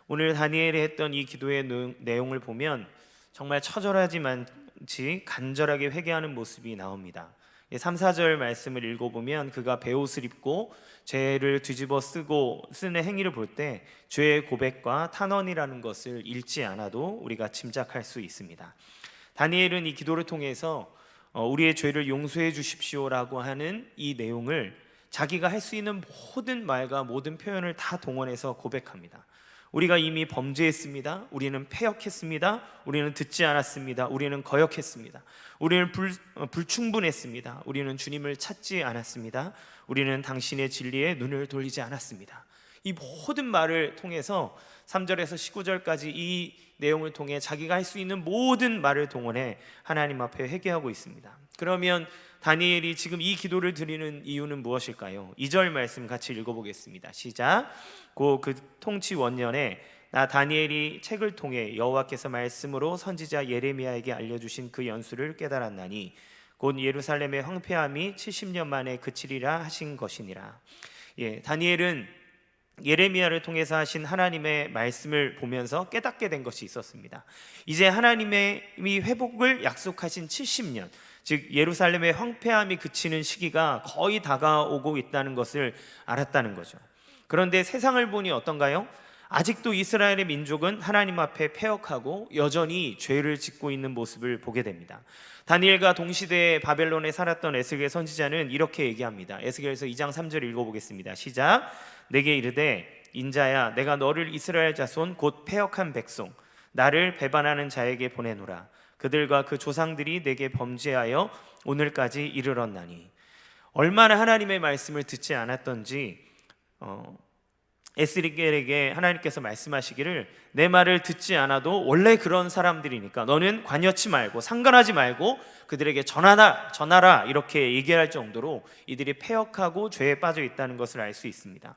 오늘 다니엘이 했던 이 기도의 내용을 보면 정말 처절하지만치 간절하게 회개하는 모습이 나옵니다. 3, 4절 말씀을 읽어보면 그가 베옷을 입고 죄를 뒤집어 쓰는 행위를 볼 때 죄의 고백과 탄원이라는 것을 읽지 않아도 우리가 짐작할 수 있습니다. 다니엘은 이 기도를 통해서 우리의 죄를 용서해 주십시오라고 하는 이 내용을 자기가 할 수 있는 모든 말과 모든 표현을 다 동원해서 고백합니다. 우리가 이미 범죄했습니다. 우리는 패역했습니다. 우리는 듣지 않았습니다. 우리는 거역했습니다. 우리는 불충분했습니다. 우리는 주님을 찾지 않았습니다. 우리는 당신의 진리에 눈을 돌리지 않았습니다. 이 모든 말을 통해서 3절에서 19절까지 이 내용을 통해 자기가 할 수 있는 모든 말을 동원해 하나님 앞에 회개하고 있습니다. 그러면 다니엘이 지금 이 기도를 드리는 이유는 무엇일까요? 2절 말씀 같이 읽어보겠습니다. 시작. 그 통치 원년에 나 다니엘이 책을 통해 여호와께서 말씀으로 선지자 예레미야에게 알려주신 그 연수를 깨달았나니 곧 예루살렘의 황폐함이 70년 만에 그치리라 하신 것이니라. 다니엘은 예레미야를 통해서 하신 하나님의 말씀을 보면서 깨닫게 된 것이 있었습니다. 이제 하나님의 회복을 약속하신 70년, 즉 예루살렘의 황폐함이 그치는 시기가 거의 다가오고 있다는 것을 알았다는 거죠. 그런데 세상을 보니 어떤가요? 아직도 이스라엘의 민족은 하나님 앞에 패역하고 여전히 죄를 짓고 있는 모습을 보게 됩니다. 다니엘과 동시대에 바벨론에 살았던 에스겔 선지자는 이렇게 얘기합니다. 에스겔서 2장 3절 읽어보겠습니다. 시작. 내게 이르되 인자야 내가 너를 이스라엘 자손 곧 패역한 백성 나를 배반하는 자에게 보내노라. 그들과 그 조상들이 내게 범죄하여 오늘까지 이르렀나니. 얼마나 하나님의 말씀을 듣지 않았던지 에스겔에게 하나님께서 말씀하시기를 내 말을 듣지 않아도 원래 그런 사람들이니까 너는 관여치 말고 상관하지 말고 그들에게 전하라 이렇게 얘기할 정도로 이들이 패역하고 죄에 빠져 있다는 것을 알 수 있습니다.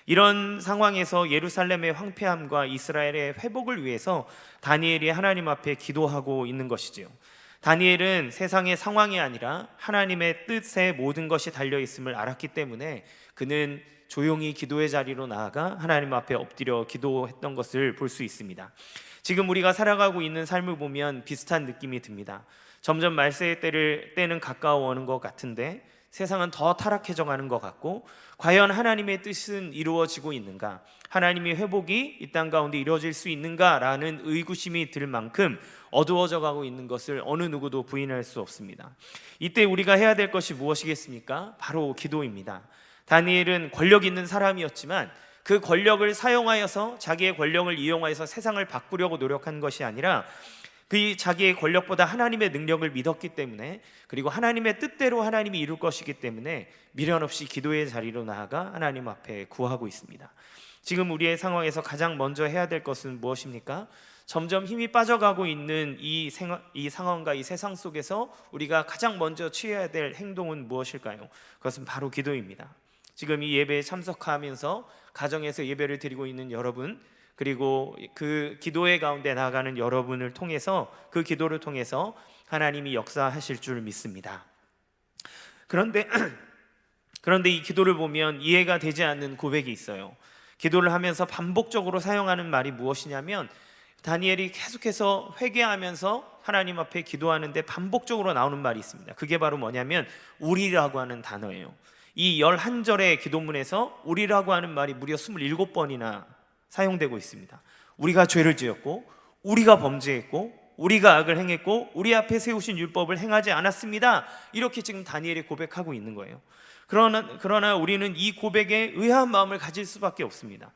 이런 상황에서 예루살렘의 황폐함과 이스라엘의 회복을 위해서 다니엘이 하나님 앞에 기도하고 있는 것이지요. 다니엘은 세상의 상황이 아니라 하나님의 뜻에 모든 것이 달려있음을 알았기 때문에 그는 조용히 기도의 자리로 나아가 하나님 앞에 엎드려 기도했던 것을 볼 수 있습니다. 지금 우리가 살아가고 있는 삶을 보면 비슷한 느낌이 듭니다. 점점 말세의 때는 가까워오는 것 같은데 세상은 더 타락해져 가는 것 같고 과연 하나님의 뜻은 이루어지고 있는가? 하나님의 회복이 이 땅 가운데 이루어질 수 있는가라는 의구심이 들 만큼 어두워져 가고 있는 것을 어느 누구도 부인할 수 없습니다. 이때 우리가 해야 될 것이 무엇이겠습니까? 바로 기도입니다. 다니엘은 권력 있는 사람이었지만 그 권력을 사용하여서 자기의 권력을 이용하여서 세상을 바꾸려고 노력한 것이 아니라 그 자기의 권력보다 하나님의 능력을 믿었기 때문에 그리고 하나님의 뜻대로 하나님이 이룰 것이기 때문에 미련 없이 기도의 자리로 나아가 하나님 앞에 구하고 있습니다. 지금 우리의 상황에서 가장 먼저 해야 될 것은 무엇입니까? 점점 힘이 빠져가고 있는 이 상황과 이 세상 속에서 우리가 가장 먼저 취해야 될 행동은 무엇일까요? 그것은 바로 기도입니다. 지금 이 예배에 참석하면서 가정에서 예배를 드리고 있는 여러분 그리고 그 기도의 가운데 나아가는 여러분을 통해서 그 기도를 통해서 하나님이 역사하실 줄 믿습니다. 그런데 이 기도를 보면 이해가 되지 않는 고백이 있어요. 기도를 하면서 반복적으로 사용하는 말이 무엇이냐면 다니엘이 계속해서 회개하면서 하나님 앞에 기도하는데 반복적으로 나오는 말이 있습니다. 그게 바로 뭐냐면 우리라고 하는 단어예요. 이 11절의 기도문에서 우리라고 하는 말이 무려 27번이나 사용되고 있습니다. 우리가 죄를 지었고 우리가 범죄했고 우리가 악을 행했고 우리 앞에 세우신 율법을 행하지 않았습니다. 이렇게 지금 다니엘이 고백하고 있는 거예요. 그러나 우리는 이 고백에 의아한 마음을 가질 수밖에 없습니다.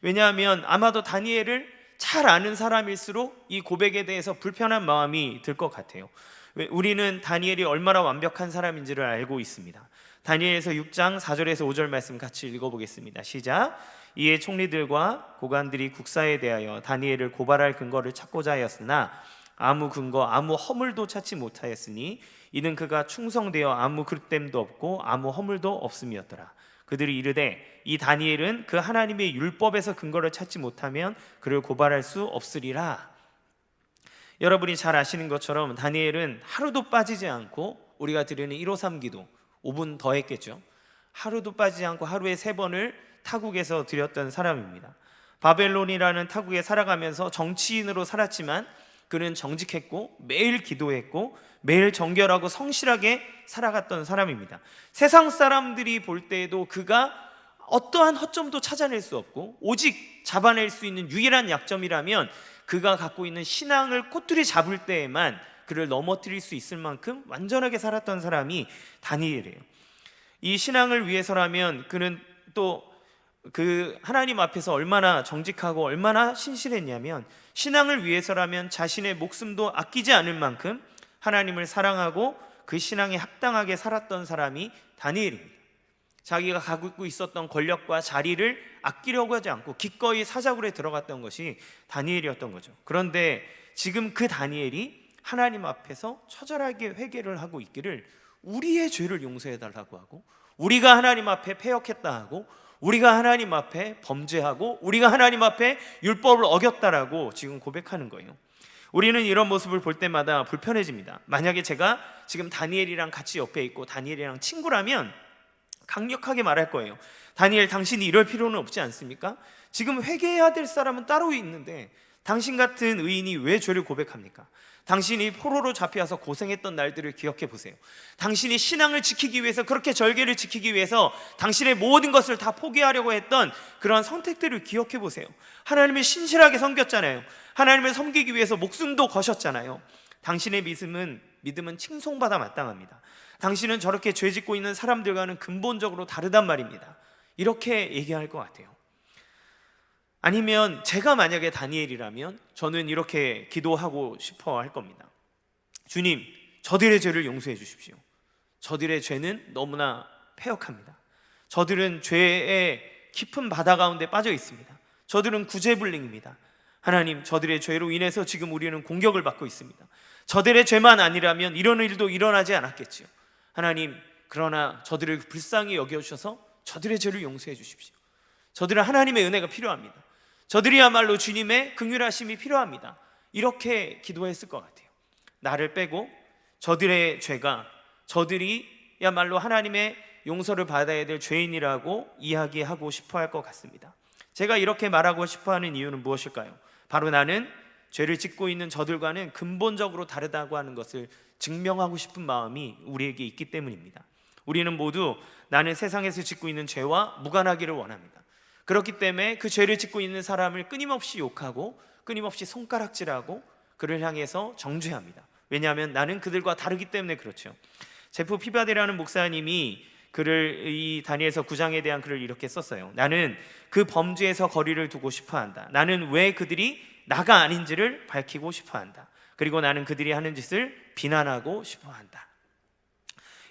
왜냐하면 아마도 다니엘을 잘 아는 사람일수록 이 고백에 대해서 불편한 마음이 들 것 같아요. 우리는 다니엘이 얼마나 완벽한 사람인지를 알고 있습니다. 다니엘서 6장 4절에서 5절 말씀 같이 읽어보겠습니다. 시작. 이에 총리들과 고관들이 국사에 대하여 다니엘을 고발할 근거를 찾고자 하였으나 아무 근거 아무 허물도 찾지 못하였으니 이는 그가 충성되어 아무 그릇됨도 없고 아무 허물도 없음이었더라. 그들이 이르되 이 다니엘은 그 하나님의 율법에서 근거를 찾지 못하면 그를 고발할 수 없으리라. 여러분이 잘 아시는 것처럼 다니엘은 하루도 빠지지 않고 우리가 드리는 153 기도 5분 더 했겠죠. 하루도 빠지지 않고 하루에 3번을 타국에서 드렸던 사람입니다. 바벨론이라는 타국에 살아가면서 정치인으로 살았지만 그는 정직했고 매일 기도했고 매일 정결하고 성실하게 살아갔던 사람입니다. 세상 사람들이 볼 때에도 그가 어떠한 허점도 찾아낼 수 없고 오직 잡아낼 수 있는 유일한 약점이라면 그가 갖고 있는 신앙을 꼬투리 잡을 때에만 그를 넘어뜨릴 수 있을 만큼 완전하게 살았던 사람이 다니엘이에요. 이 신앙을 위해서라면 그는 또 그 하나님 앞에서 얼마나 정직하고 얼마나 신실했냐면 신앙을 위해서라면 자신의 목숨도 아끼지 않을 만큼 하나님을 사랑하고 그 신앙에 합당하게 살았던 사람이 다니엘입니다. 자기가 갖고 있었던 권력과 자리를 아끼려고 하지 않고 기꺼이 사자굴에 들어갔던 것이 다니엘이었던 거죠. 그런데 지금 그 다니엘이 하나님 앞에서 처절하게 회개를 하고 있기를 우리의 죄를 용서해달라고 하고 우리가 하나님 앞에 패역했다 하고 우리가 하나님 앞에 범죄하고 우리가 하나님 앞에 율법을 어겼다라고 지금 고백하는 거예요. 우리는 이런 모습을 볼 때마다 불편해집니다. 만약에 제가 지금 다니엘이랑 같이 옆에 있고 다니엘이랑 친구라면 강력하게 말할 거예요. 다니엘, 당신이 이럴 필요는 없지 않습니까? 지금 회개해야 될 사람은 따로 있는데 당신 같은 의인이 왜 죄를 고백합니까? 당신이 포로로 잡혀와서 고생했던 날들을 기억해 보세요. 당신이 신앙을 지키기 위해서, 그렇게 절개를 지키기 위해서 당신의 모든 것을 다 포기하려고 했던 그런 선택들을 기억해 보세요. 하나님을 신실하게 섬겼잖아요. 하나님을 섬기기 위해서 목숨도 거셨잖아요. 당신의 믿음은 칭송받아 마땅합니다. 당신은 저렇게 죄 짓고 있는 사람들과는 근본적으로 다르단 말입니다. 이렇게 얘기할 것 같아요. 아니면 제가 만약에 다니엘이라면 저는 이렇게 기도하고 싶어 할 겁니다. 주님, 저들의 죄를 용서해 주십시오. 저들의 죄는 너무나 패역합니다. 저들은 죄의 깊은 바다 가운데 빠져 있습니다. 저들은 구제불능입니다. 하나님, 저들의 죄로 인해서 지금 우리는 공격을 받고 있습니다. 저들의 죄만 아니라면 이런 일도 일어나지 않았겠지요. 하나님, 그러나 저들을 불쌍히 여겨주셔서 저들의 죄를 용서해 주십시오. 저들은 하나님의 은혜가 필요합니다. 저들이야말로 주님의 긍휼하심이 필요합니다. 이렇게 기도했을 것 같아요. 나를 빼고 저들의 죄가, 저들이야말로 하나님의 용서를 받아야 될 죄인이라고 이야기하고 싶어 할 것 같습니다. 제가 이렇게 말하고 싶어 하는 이유는 무엇일까요? 바로 나는 죄를 짓고 있는 저들과는 근본적으로 다르다고 하는 것을 증명하고 싶은 마음이 우리에게 있기 때문입니다. 우리는 모두 나는 세상에서 짓고 있는 죄와 무관하기를 원합니다. 그렇기 때문에 그 죄를 짓고 있는 사람을 끊임없이 욕하고 끊임없이 손가락질하고 그를 향해서 정죄합니다. 왜냐하면 나는 그들과 다르기 때문에 그렇죠. 제프 피바데라는 목사님이 이 다니엘서 9장에 대한 글을 이렇게 썼어요. 나는 그 범죄에서 거리를 두고 싶어한다. 나는 왜 그들이 나가 아닌지를 밝히고 싶어한다. 그리고 나는 그들이 하는 짓을 비난하고 싶어한다.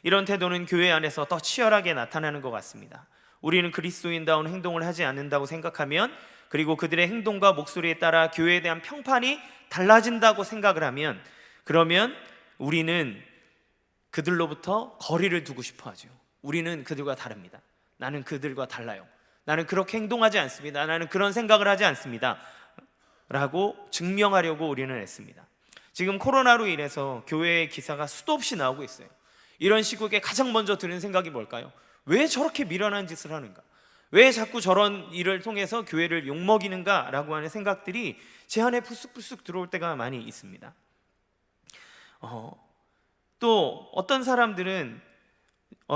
이런 태도는 교회 안에서 더 치열하게 나타나는 것 같습니다. 우리는 그리스도인다운 행동을 하지 않는다고 생각하면, 그리고 그들의 행동과 목소리에 따라 교회에 대한 평판이 달라진다고 생각을 하면, 그러면 우리는 그들로부터 거리를 두고 싶어 하죠. 우리는 그들과 다릅니다. 나는 그들과 달라요. 나는 그렇게 행동하지 않습니다. 나는 그런 생각을 하지 않습니다. 라고 증명하려고 우리는 했습니다. 지금 코로나로 인해서 교회의 기사가 수도 없이 나오고 있어요. 이런 시국에 가장 먼저 드는 생각이 뭘까요? 왜 저렇게 미련한 짓을 하는가? 왜 자꾸 저런 일을 통해서 교회를 욕먹이는가? 라고 하는 생각들이 제 안에 불쑥불쑥 들어올 때가 많이 있습니다. 또 어떤 사람들은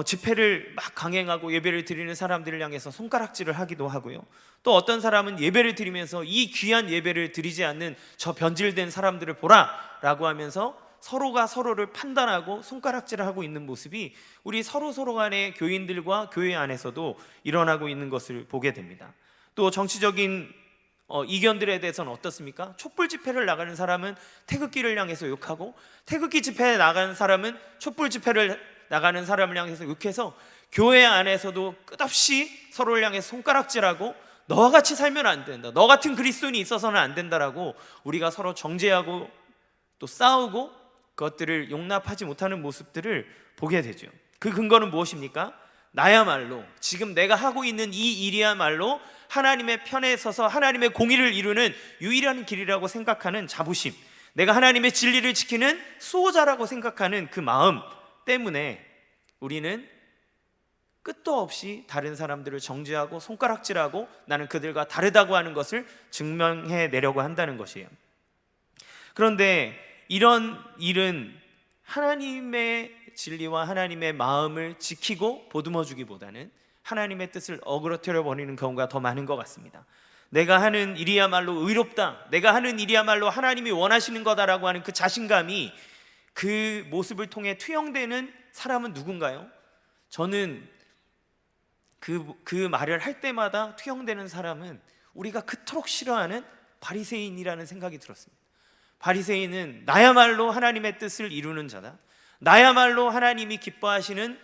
집회를 막 강행하고 예배를 드리는 사람들을 향해서 손가락질을 하기도 하고요. 또 어떤 사람은 예배를 드리면서 이 귀한 예배를 드리지 않는 저 변질된 사람들을 보라! 라고 하면서 서로가 서로를 판단하고 손가락질을 하고 있는 모습이 우리 서로 간의 교인들과 교회 안에서도 일어나고 있는 것을 보게 됩니다. 또 정치적인 이견들에 대해서는 어떻습니까? 촛불 집회를 나가는 사람은 태극기를 향해서 욕하고, 태극기 집회에 나가는 사람은 촛불 집회를 나가는 사람을 향해서 욕해서 교회 안에서도 끝없이 서로를 향해서 손가락질하고 너와 같이 살면 안 된다, 너 같은 그리스도인이 있어서는 안 된다라고 우리가 서로 정죄하고 또 싸우고 그것들을 용납하지 못하는 모습들을 보게 되죠. 그 근거는 무엇입니까? 나야말로 지금 내가 하고 있는 이 일이야말로 하나님의 편에 서서 하나님의 공의를 이루는 유일한 길이라고 생각하는 자부심, 내가 하나님의 진리를 지키는 수호자라고 생각하는 그 마음 때문에 우리는 끝도 없이 다른 사람들을 정죄하고 손가락질하고 나는 그들과 다르다고 하는 것을 증명해 내려고 한다는 것이에요. 그런데 이런 일은 하나님의 진리와 하나님의 마음을 지키고 보듬어 주기보다는 하나님의 뜻을 어그러뜨려 버리는 경우가 더 많은 것 같습니다. 내가 하는 일이야말로 의롭다, 내가 하는 일이야말로 하나님이 원하시는 거다라고 하는 그 자신감이 그 모습을 통해 투영되는 사람은 누군가요? 저는 그 말을 할 때마다 투영되는 사람은 우리가 그토록 싫어하는 바리새인이라는 생각이 들었습니다. 바리새인은 나야말로 하나님의 뜻을 이루는 자다, 나야말로 하나님이 기뻐하시는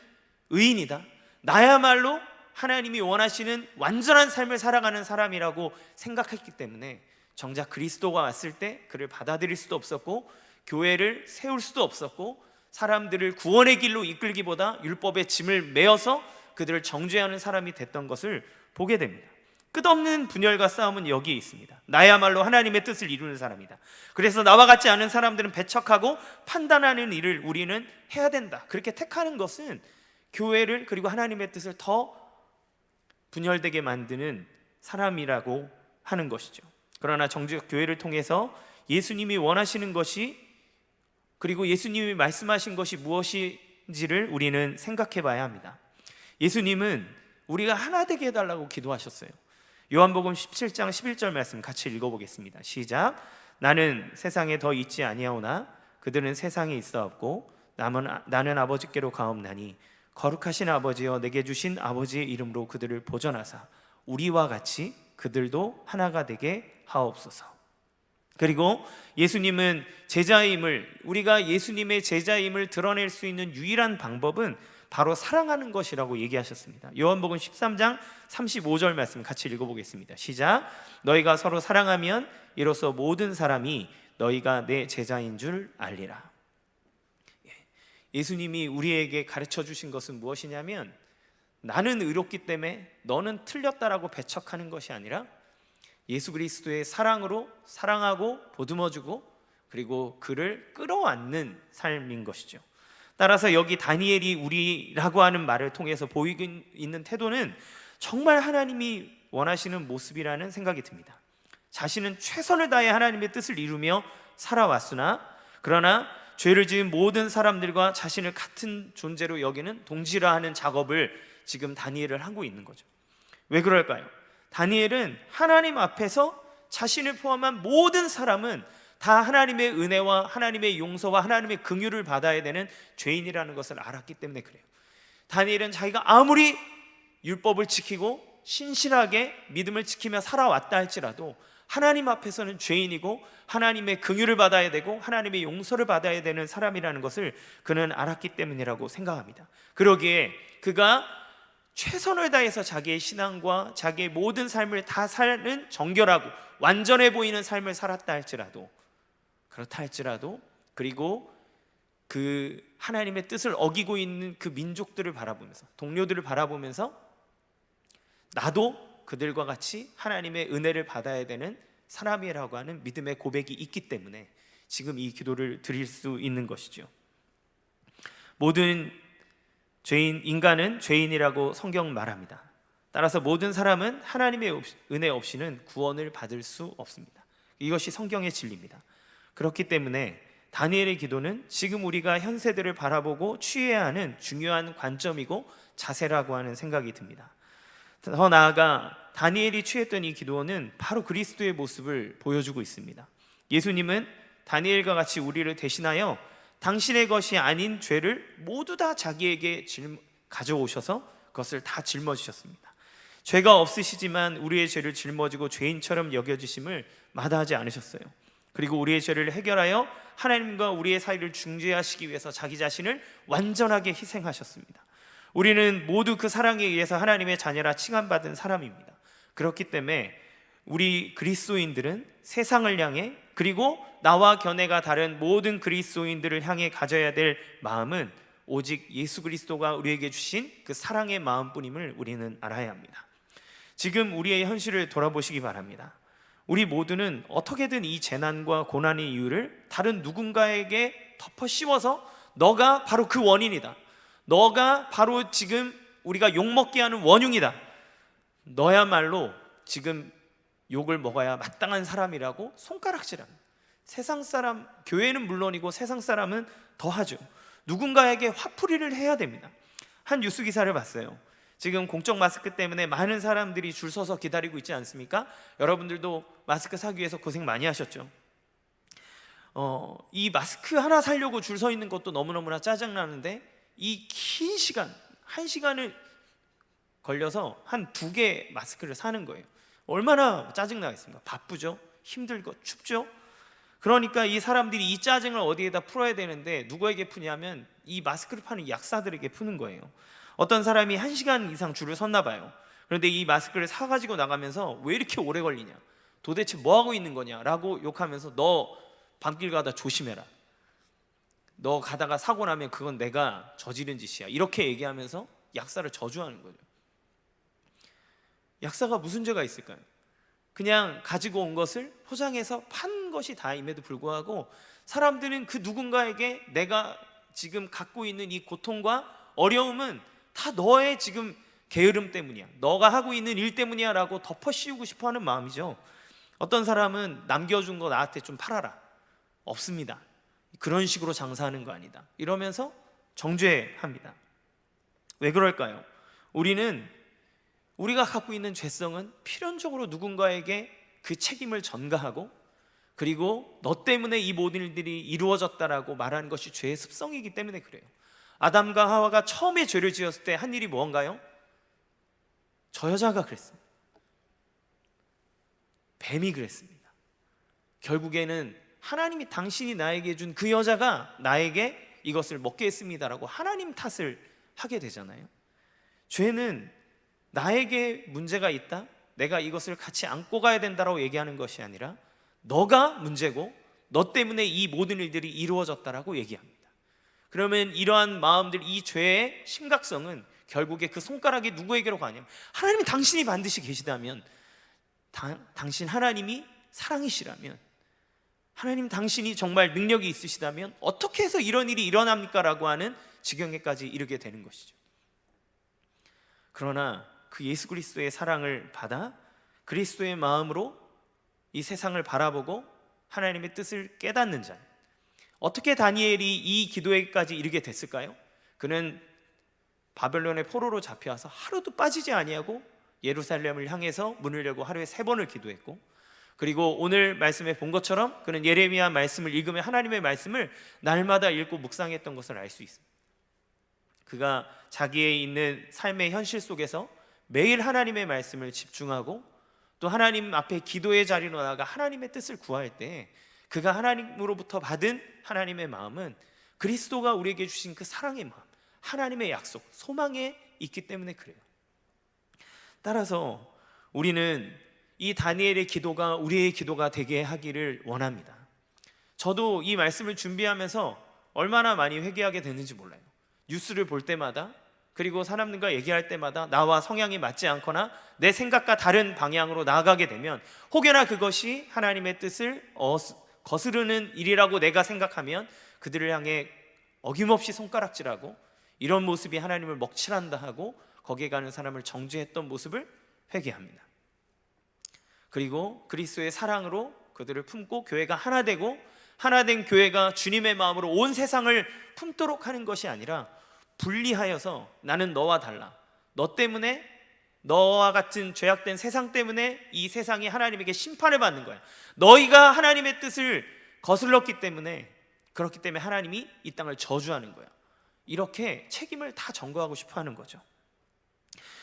의인이다, 나야말로 하나님이 원하시는 완전한 삶을 살아가는 사람이라고 생각했기 때문에 정작 그리스도가 왔을 때 그를 받아들일 수도 없었고 교회를 세울 수도 없었고 사람들을 구원의 길로 이끌기보다 율법의 짐을 메어서 그들을 정죄하는 사람이 됐던 것을 보게 됩니다. 끝없는 분열과 싸움은 여기에 있습니다. 나야말로 하나님의 뜻을 이루는 사람이다, 그래서 나와 같지 않은 사람들은 배척하고 판단하는 일을 우리는 해야 된다, 그렇게 택하는 것은 교회를 그리고 하나님의 뜻을 더 분열되게 만드는 사람이라고 하는 것이죠. 그러나 정작 교회를 통해서 예수님이 원하시는 것이 그리고 예수님이 말씀하신 것이 무엇인지를 우리는 생각해 봐야 합니다. 예수님은 우리가 하나 되게 해달라고 기도하셨어요. 요한복음 17장 11절 말씀 같이 읽어보겠습니다. 시작. 나는 세상에 더 있지 아니하오나 그들은 세상에 있사옵고 나는 아버지께로 가옵나니 거룩하신 아버지여 내게 주신 아버지의 이름으로 그들을 보전하사 우리와 같이 그들도 하나가 되게 하옵소서. 그리고 예수님은 제자임을, 우리가 예수님의 제자임을 드러낼 수 있는 유일한 방법은 바로 사랑하는 것이라고 얘기하셨습니다. 요한복음 13장 35절 말씀 같이 읽어보겠습니다. 시작. 너희가 서로 사랑하면 이로써 모든 사람이 너희가 내 제자인 줄 알리라. 예수님이 우리에게 가르쳐 주신 것은 무엇이냐면 나는 의롭기 때문에 너는 틀렸다라고 배척하는 것이 아니라 예수 그리스도의 사랑으로 사랑하고 보듬어주고 그리고 그를 끌어안는 삶인 것이죠. 따라서 여기 다니엘이 우리라고 하는 말을 통해서 보이고 있는 태도는 정말 하나님이 원하시는 모습이라는 생각이 듭니다. 자신은 최선을 다해 하나님의 뜻을 이루며 살아왔으나 그러나 죄를 지은 모든 사람들과 자신을 같은 존재로 여기는 동질화하는 작업을 지금 다니엘을 하고 있는 거죠. 왜 그럴까요? 다니엘은 하나님 앞에서 자신을 포함한 모든 사람은 다 하나님의 은혜와 하나님의 용서와 하나님의 긍휼을 받아야 되는 죄인이라는 것을 알았기 때문에 그래요. 다니엘은 자기가 아무리 율법을 지키고 신실하게 믿음을 지키며 살아왔다 할지라도 하나님 앞에서는 죄인이고 하나님의 긍휼을 받아야 되고 하나님의 용서를 받아야 되는 사람이라는 것을 그는 알았기 때문이라고 생각합니다. 그러기에 그가 최선을 다해서 자기의 신앙과 자기의 모든 삶을 다 사는 정결하고 완전해 보이는 삶을 살았다 할지라도 그렇다 할지라도 그리고 그 하나님의 뜻을 어기고 있는 그 민족들을 바라보면서 동료들을 바라보면서 나도 그들과 같이 하나님의 은혜를 받아야 되는 사람이라고 하는 믿음의 고백이 있기 때문에 지금 이 기도를 드릴 수 있는 것이죠. 모든 인간은 죄인이라고 성경 말합니다. 따라서 모든 사람은 하나님의 은혜 없이는 구원을 받을 수 없습니다. 이것이 성경의 진리입니다. 그렇기 때문에 다니엘의 기도는 지금 우리가 현 세대를 바라보고 취해야 하는 중요한 관점이고 자세라고 하는 생각이 듭니다. 더 나아가 다니엘이 취했던 이 기도는 바로 그리스도의 모습을 보여주고 있습니다. 예수님은 다니엘과 같이 우리를 대신하여 당신의 것이 아닌 죄를 모두 다 자기에게 가져오셔서 그것을 다 짊어지셨습니다. 죄가 없으시지만 우리의 죄를 짊어지고 죄인처럼 여겨지심을 마다하지 않으셨어요. 그리고 우리의 죄를 해결하여 하나님과 우리의 사이를 중재하시기 위해서 자기 자신을 완전하게 희생하셨습니다. 우리는 모두 그 사랑에 의해서 하나님의 자녀라 칭함받은 사람입니다. 그렇기 때문에 우리 그리스도인들은 세상을 향해 그리고 나와 견해가 다른 모든 그리스도인들을 향해 가져야 될 마음은 오직 예수 그리스도가 우리에게 주신 그 사랑의 마음뿐임을 우리는 알아야 합니다. 지금 우리의 현실을 돌아보시기 바랍니다. 우리 모두는 어떻게든 이 재난과 고난의 이유를 다른 누군가에게 덮어 씌워서 너가 바로 그 원인이다, 너가 바로 지금 우리가 욕먹게 하는 원흉이다. 너야말로 지금 욕을 먹어야 마땅한 사람이라고 손가락질합니다. 세상 사람, 교회는 물론이고 세상 사람은 더하죠. 누군가에게 화풀이를 해야 됩니다. 한 뉴스 기사를 봤어요. 지금 공적 마스크 때문에 많은 사람들이 줄 서서 기다리고 있지 않습니까? 여러분들도 마스크 사기 위해서 고생 많이 하셨죠. 이 마스크 하나 사려고 줄 서 있는 것도 너무너무나 짜증나는데, 이 긴 시간, 1시간을 걸려서 한 2개 마스크를 사는 거예요. 얼마나 짜증나겠습니까? 바쁘죠? 힘들고 춥죠? 그러니까 이 사람들이 이 짜증을 어디에다 풀어야 되는데 누구에게 푸냐면 이 마스크를 파는 약사들에게 푸는 거예요. 어떤 사람이 1시간 이상 줄을 섰나 봐요. 그런데 이 마스크를 사가지고 나가면서 왜 이렇게 오래 걸리냐, 도대체 뭐 하고 있는 거냐 라고 욕하면서 너 밤길 가다 조심해라, 너 가다가 사고 나면 그건 내가 저지른 짓이야, 이렇게 얘기하면서 약사를 저주하는 거죠. 약사가 무슨 죄가 있을까요? 그냥 가지고 온 것을 포장해서 판 것이 다임에도 불구하고 사람들은 그 누군가에게 내가 지금 갖고 있는 이 고통과 어려움은 다 너의 지금 게으름 때문이야, 너가 하고 있는 일 때문이야 라고 덮어씌우고 싶어하는 마음이죠. 어떤 사람은 남겨준 거 나한테 좀 팔아라, 없습니다, 그런 식으로 장사하는 거 아니다, 이러면서 정죄합니다. 왜 그럴까요? 우리가 갖고 있는 죄성은 필연적으로 누군가에게 그 책임을 전가하고, 그리고 너 때문에 이 모든 일들이 이루어졌다라고 말하는 것이 죄의 습성이기 때문에 그래요. 아담과 하와가 처음에 죄를 지었을 때 한 일이 뭔가요? 저 여자가 그랬습니다. 뱀이 그랬습니다. 결국에는 하나님이 당신이 나에게 준 그 여자가 나에게 이것을 먹게 했습니다라고 하나님 탓을 하게 되잖아요. 죄는 나에게 문제가 있다, 내가 이것을 같이 안고 가야 된다라고 얘기하는 것이 아니라 너가 문제고 너 때문에 이 모든 일들이 이루어졌다라고 얘기합니다. 그러면 이러한 마음들, 이 죄의 심각성은 결국에 그 손가락이 누구에게로 가냐면 하나님이 당신이 반드시 계시다면, 당신 하나님이 사랑이시라면, 하나님 당신이 정말 능력이 있으시다면 어떻게 해서 이런 일이 일어납니까? 라고 하는 지경에까지 이르게 되는 것이죠. 그러나 그 예수 그리스도의 사랑을 받아 그리스도의 마음으로 이 세상을 바라보고 하나님의 뜻을 깨닫는 자, 어떻게 다니엘이 이 기도에까지 이르게 됐을까요? 그는 바벨론의 포로로 잡혀와서 하루도 빠지지 아니하고 예루살렘을 향해서 문을 열고 하루에 3번을 기도했고, 그리고 오늘 말씀에 본 것처럼 그는 예레미야 말씀을 읽으며 하나님의 말씀을 날마다 읽고 묵상했던 것을 알 수 있습니다. 그가 자기의 있는 삶의 현실 속에서 매일 하나님의 말씀을 집중하고 또 하나님 앞에 기도의 자리로 나가 하나님의 뜻을 구할 때 그가 하나님으로부터 받은 하나님의 마음은 그리스도가 우리에게 주신 그 사랑의 마음, 하나님의 약속, 소망에 있기 때문에 그래요. 따라서 우리는 이 다니엘의 기도가 우리의 기도가 되게 하기를 원합니다. 저도 이 말씀을 준비하면서 얼마나 많이 회개하게 됐는지 몰라요. 뉴스를 볼 때마다, 그리고 사람들과 얘기할 때마다 나와 성향이 맞지 않거나 내 생각과 다른 방향으로 나아가게 되면 혹여나 그것이 하나님의 뜻을 거스르는 일이라고 내가 생각하면 그들을 향해 어김없이 손가락질하고 이런 모습이 하나님을 먹칠한다 하고 거기에 가는 사람을 정죄했던 모습을 회개합니다. 그리고 그리스도의 사랑으로 그들을 품고 교회가 하나 되고, 하나 된 교회가 주님의 마음으로 온 세상을 품도록 하는 것이 아니라 분리하여서 나는 너와 달라, 너 때문에, 너와 같은 죄악된 세상 때문에 이 세상이 하나님에게 심판을 받는 거야, 너희가 하나님의 뜻을 거슬렀기 때문에, 그렇기 때문에 하나님이 이 땅을 저주하는 거야, 이렇게 책임을 다 전가하고 싶어 하는 거죠.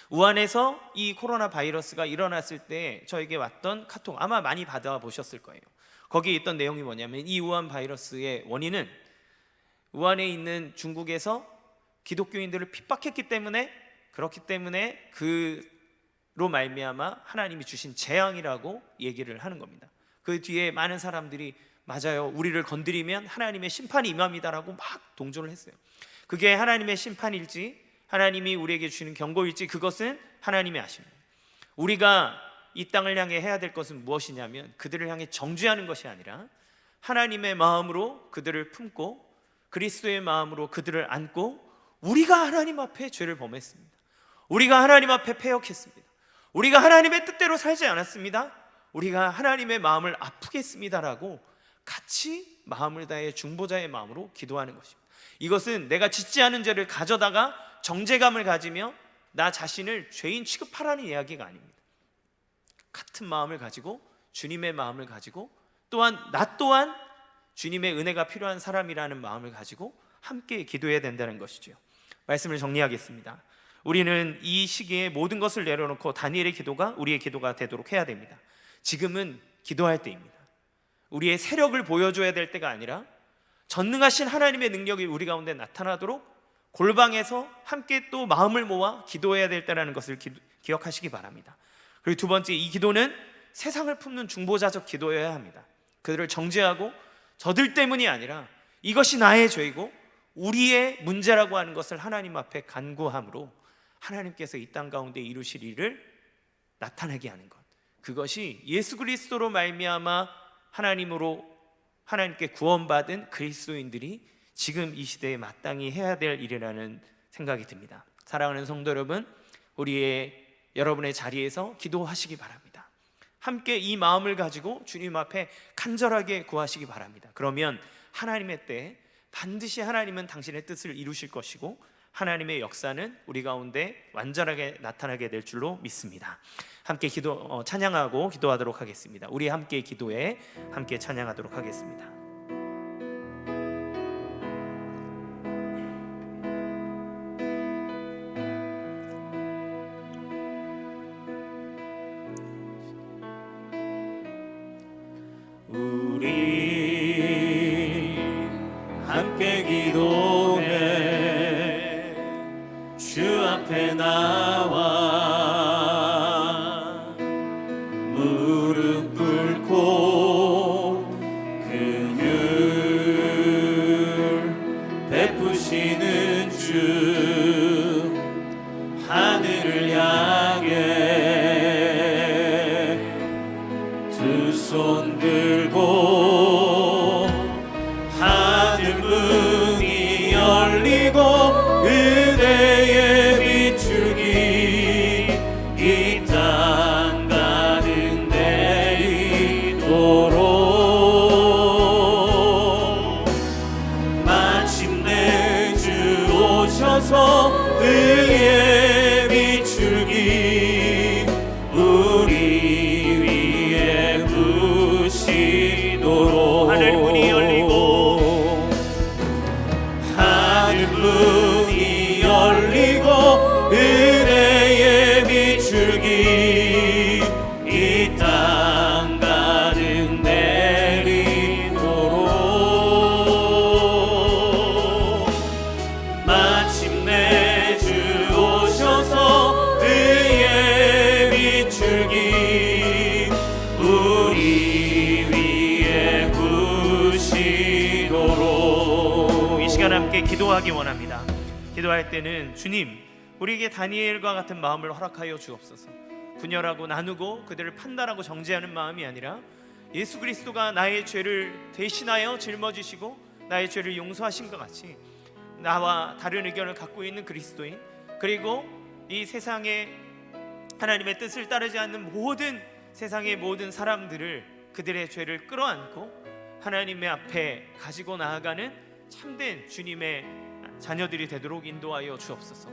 우한에서 이 코로나 바이러스가 일어났을 때 저에게 왔던 카톡 아마 많이 받아보셨을 거예요. 거기에 있던 내용이 뭐냐면 이 우한 바이러스의 원인은 우한에 있는 중국에서 기독교인들을 핍박했기 때문에, 그렇기 때문에 그로 말미암아 하나님이 주신 재앙이라고 얘기를 하는 겁니다. 그 뒤에 많은 사람들이 맞아요, 우리를 건드리면 하나님의 심판이 임합니다라고 막 동조를 했어요. 그게 하나님의 심판일지 하나님이 우리에게 주는 경고일지 그것은 하나님이 아십니다. 우리가 이 땅을 향해 해야 될 것은 무엇이냐면 그들을 향해 정죄하는 것이 아니라 하나님의 마음으로 그들을 품고 그리스도의 마음으로 그들을 안고, 우리가 하나님 앞에 죄를 범했습니다, 우리가 하나님 앞에 패역했습니다. 우리가 하나님의 뜻대로 살지 않았습니다. 우리가 하나님의 마음을 아프게 했습니다라고 같이 마음을 다해 중보자의 마음으로 기도하는 것입니다. 이것은 내가 짓지 않은 죄를 가져다가 정죄감을 가지며 나 자신을 죄인 취급하라는 이야기가 아닙니다. 같은 마음을 가지고 주님의 마음을 가지고 또한 나 또한 주님의 은혜가 필요한 사람이라는 마음을 가지고 함께 기도해야 된다는 것이죠. 말씀을 정리하겠습니다. 우리는 이 시기에 모든 것을 내려놓고 다니엘의 기도가 우리의 기도가 되도록 해야 됩니다. 지금은 기도할 때입니다. 우리의 세력을 보여줘야 될 때가 아니라 전능하신 하나님의 능력이 우리 가운데 나타나도록 골방에서 함께 또 마음을 모아 기도해야 될 때라는 것을 기억하시기 바랍니다. 그리고 두 번째, 이 기도는 세상을 품는 중보자적 기도여야 합니다. 그들을 정죄하고 저들 때문이 아니라 이것이 나의 죄이고 우리의 문제라고 하는 것을 하나님 앞에 간구함으로 하나님께서 이 땅 가운데 이루실 일을 나타내게 하는 것, 그것이 예수 그리스도로 말미암아 하나님께 구원받은 그리스도인들이 지금 이 시대에 마땅히 해야 될 일이라는 생각이 듭니다. 사랑하는 성도 여러분, 여러분의 자리에서 기도하시기 바랍니다. 함께 이 마음을 가지고 주님 앞에 간절하게 구하시기 바랍니다. 그러면 하나님의 때에 반드시 하나님은 당신의 뜻을 이루실 것이고 하나님의 역사는 우리 가운데 완전하게 나타나게 될 줄로 믿습니다. 함께 찬양하고 기도하도록 하겠습니다. 우리 함께 기도에 함께 찬양하도록 하겠습니다. 우리 함께 기도해 주 앞에 나와 무릎 꿇고 긍휼 베푸시는 주 하늘을 향해 두 손 들고 하늘 문이 열리고 은혜의 비추기 이 땅 가는 데 이도록 마침내 주 오셔서 의의 비추기 우리 위에 부시도록 하늘 문이 열리고 하늘 문이 열리고 은혜의 비추기 이 땅 가는 내리도록 마침내 주 오셔서 의의 비추기 우리 위에 부시도록 이 시간 함께 기도하기 원합니다. 기도할 때는 주님, 우리에게 다니엘과 같은 마음을 허락하여 주옵소서. 분열하고 나누고 그들을 판단하고 정죄하는 마음이 아니라 예수 그리스도가 나의 죄를 대신하여 짊어지시고 나의 죄를 용서하신 것 같이 나와 다른 의견을 갖고 있는 그리스도인, 그리고 이 세상에 하나님의 뜻을 따르지 않는 세상의 모든 사람들을, 그들의 죄를 끌어안고 하나님의 앞에 가지고 나아가는 참된 주님의 자녀들이 되도록 인도하여 주옵소서.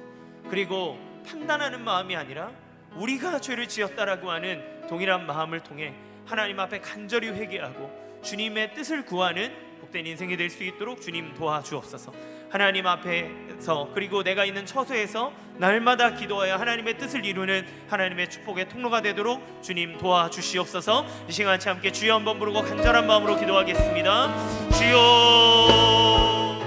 그리고 판단하는 마음이 아니라 우리가 죄를 지었다라고 하는 동일한 마음을 통해 하나님 앞에 간절히 회개하고 주님의 뜻을 구하는 복된 인생이 될 수 있도록 주님 도와주옵소서. 하나님 앞에서, 그리고 내가 있는 처소에서 날마다 기도하여 하나님의 뜻을 이루는 하나님의 축복의 통로가 되도록 주님 도와주시옵소서. 이 시간 같이 함께 주여 한번 부르고 간절한 마음으로 기도하겠습니다. 주여.